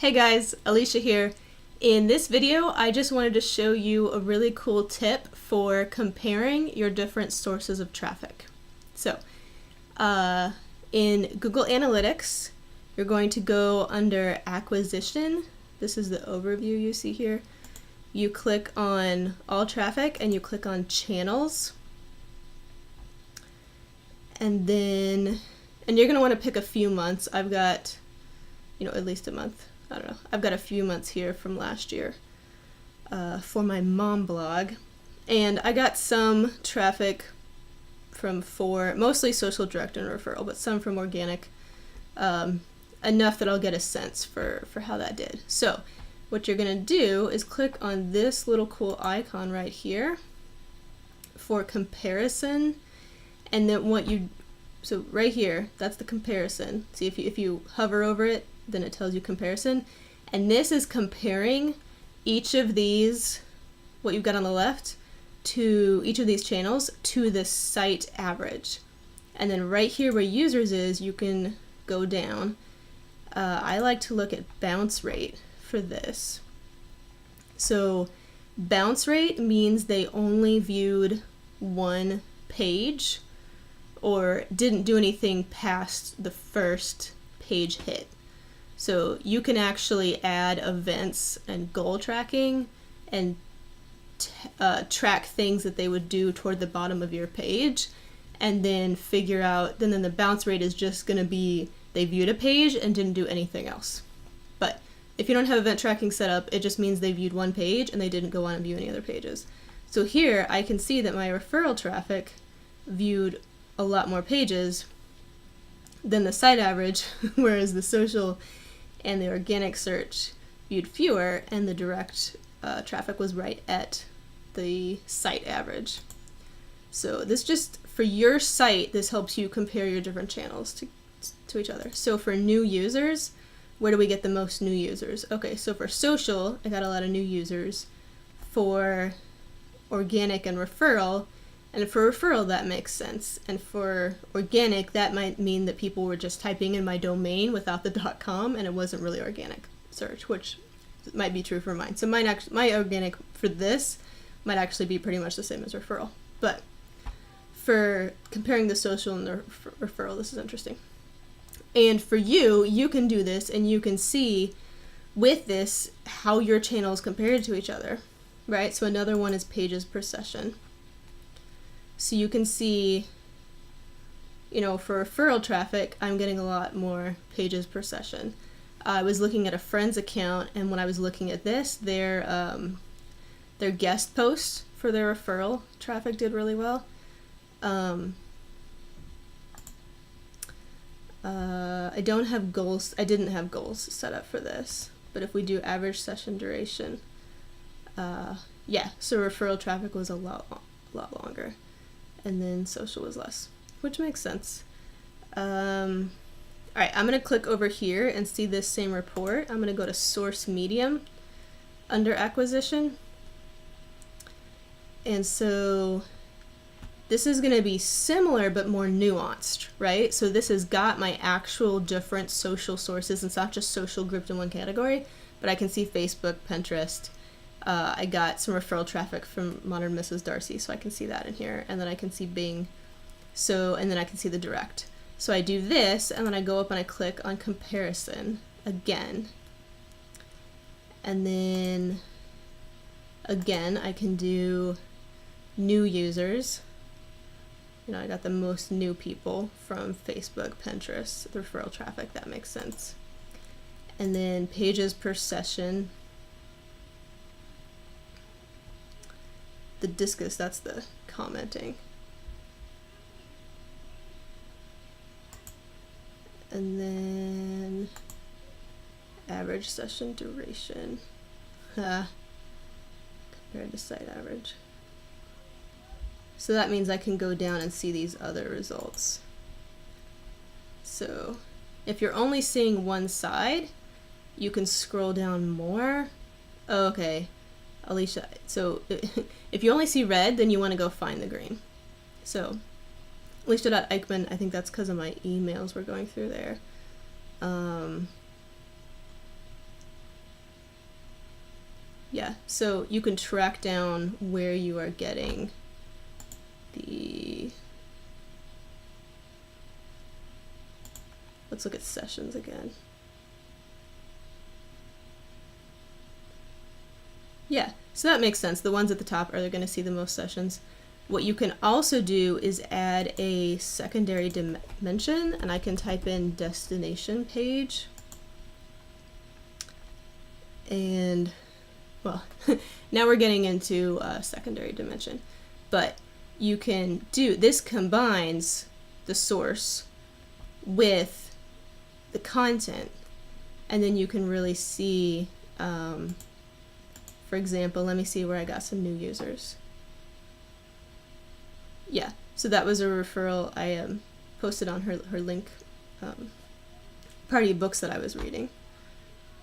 Hey guys, Alicia here. In this video, I just wanted to show you a really cool tip for comparing your different sources of traffic. So, in Google Analytics, you're going to go under Acquisition. This is the overview you see here. You click on All Traffic and you click on Channels. And then, you're going to want to pick a few months. I've got, at least a month. I don't know. I've got a few months here from last year for my mom blog. And I got some traffic from mostly social direct and referral, but some from organic, enough that I'll get a sense for how that did. So what you're going to do is click on this little cool icon right here for comparison. And then so right here, that's the comparison. See, if you hover over it, then it tells you comparison. And this is comparing each of these, what you've got on the left, to each of these channels to the site average. And then right here where users is, you can go down. I like to look at bounce rate for this. So bounce rate means they only viewed one page or didn't do anything past the first page hit. So you can actually add events and goal tracking and track things that they would do toward the bottom of your page, and then figure out, then the bounce rate is just going to be they viewed a page and didn't do anything else. But if you don't have event tracking set up, it just means they viewed one page and they didn't go on and view any other pages. So here I can see that my referral traffic viewed a lot more pages than the site average, whereas the social and the organic search viewed fewer, and the direct traffic was right at the site average. So this just, for your site, this helps you compare your different channels to each other. So for new users, where do we get the most new users? Okay, so for social, I got a lot of new users. For organic and referral, and for referral, that makes sense. And for organic, that might mean that people were just typing in my domain without the .com, and it wasn't really organic search, which might be true for mine. So my organic for this might actually be pretty much the same as referral. But for comparing the social and the referral, this is interesting. And for you can do this, and you can see with this how your channels compared to each other, right? So another one is pages per session. So you can see, for referral traffic, I'm getting a lot more pages per session. I was looking at a friend's account, and when I was looking at this, their guest posts for their referral traffic did really well. I didn't have goals set up for this, but if we do average session duration, so referral traffic was a lot longer. And then social was less, which makes sense. All right, I'm going to click over here and see this same report. I'm going to go to Source Medium under Acquisition. And so this is going to be similar but more nuanced, right? So this has got my actual different social sources. It's not just social grouped in one category, but I can see Facebook, Pinterest. I got some referral traffic from Modern Mrs. Darcy, so I can see that in here. And then I can see Bing. And then I can see the direct. So I do this, and then I go up and I click on comparison again. And then again, I can do new users. I got the most new people from Facebook, Pinterest, the referral traffic, that makes sense. And then pages per session. The discus, that's the commenting. And then average session duration compared to site average. So that means I can go down and see these other results. So if you're only seeing one side, you can scroll down more. Oh, okay. Alicia, so if you only see red, then you want to go find the green. So Alicia.Eichmann, I think that's because of my emails we're going through there. Yeah, so you can track down where you are getting the, let's look at sessions again. Yeah, so that makes sense. The ones at the top are going to see the most sessions. What you can also do is add a secondary dimension, and I can type in destination page. And, well, now we're getting into a secondary dimension. But you can do, this combines the source with the content, and then you can really see, for example, let me see where I got some new users. Yeah, so that was a referral I posted on her link party of books that I was reading.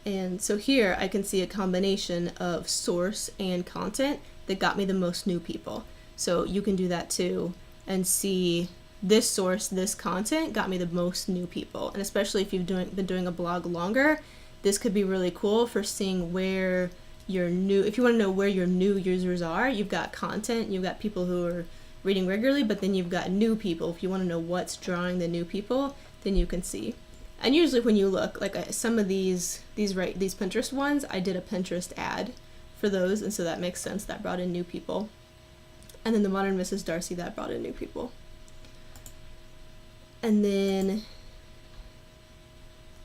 And so here I can see a combination of source and content that got me the most new people. So you can do that too and see this source, this content got me the most new people. And especially if you've been doing a blog longer, this could be really cool for seeing where your new, if you want to know where your new users are, you've got content, you've got people who are reading regularly, but then you've got new people. If you want to know what's drawing the new people, then you can see. And usually when you look, like some of these Pinterest ones, I did a Pinterest ad for those, and so that makes sense. That brought in new people. And then the Modern Mrs. Darcy, that brought in new people. And then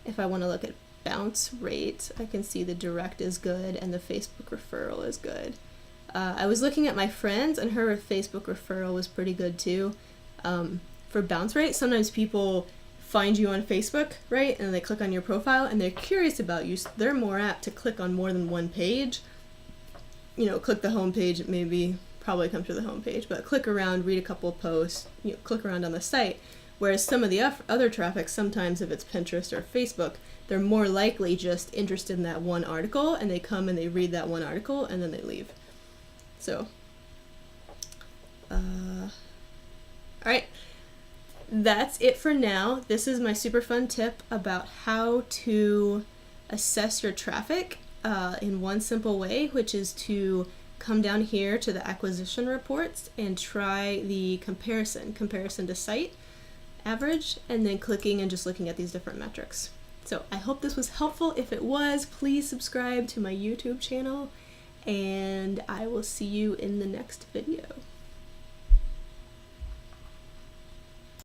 if I want to look at bounce rate, I can see the direct is good and the Facebook referral is good. I was looking at my friends, and her Facebook referral was pretty good too. For bounce rate, sometimes people find you on Facebook, right? And they click on your profile and they're curious about you. So they're more apt to click on more than one page. You know, click the home page, maybe probably come to the home page, but click around, read a couple of posts, you know, click around on the site. Whereas some of the other traffic, sometimes if it's Pinterest or Facebook, they're more likely just interested in that one article, and they come and they read that one article and then they leave. So, all right, that's it for now. This is my super fun tip about how to assess your traffic in one simple way, which is to come down here to the acquisition reports and try the comparison to site average, and then clicking and just looking at these different metrics. So I hope this was helpful. If it was, please subscribe to my YouTube channel, and I will see you in the next video.